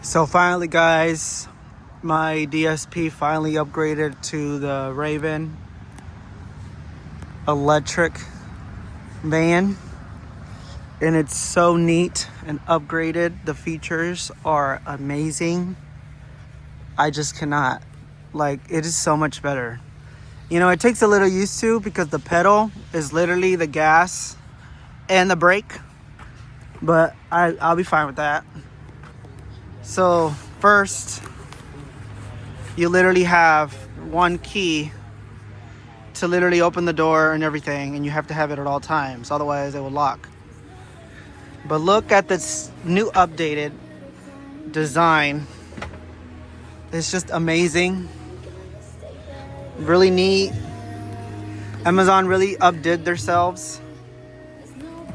So finally, guys, my DSP finally upgraded to the Rivian electric van, and it's so neat and upgraded. The features are amazing. I just cannot, it is so much better. You know, it takes a little used to because the pedal is literally the gas and the brake, but I'll be fine with that. So first, you literally have one key to literally open the door and everything, and you have to have it at all times, otherwise it will lock. But look at this new updated design. It's just amazing, really neat. Amazon really updid themselves,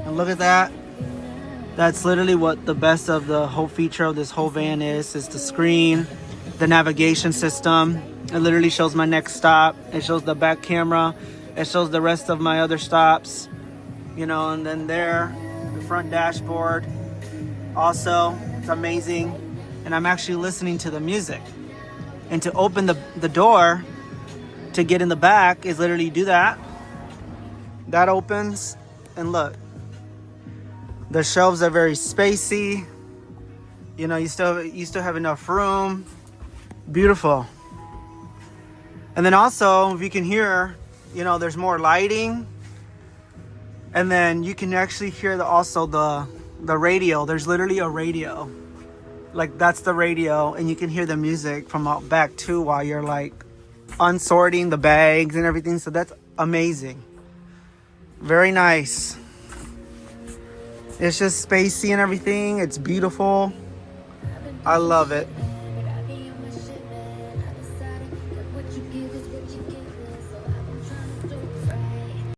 and look at that. That's literally what the best of the whole feature of this whole van is the screen, the navigation system. It literally shows my next stop. It shows the back camera. It shows the rest of my other stops, and then there, the front dashboard. Also, it's amazing. And I'm actually listening to the music. And to open the door to get in the back is literally do that. That opens, and look. The shelves are very spacey. You still have enough room. Beautiful. And then also, if you can hear, there's more lighting. And then you can actually hear the radio. There's literally a radio. That's the radio, and you can hear the music from out back too while you're unsorting the bags and everything. So that's amazing. Very nice. It's just spacey and everything. It's beautiful. I love it.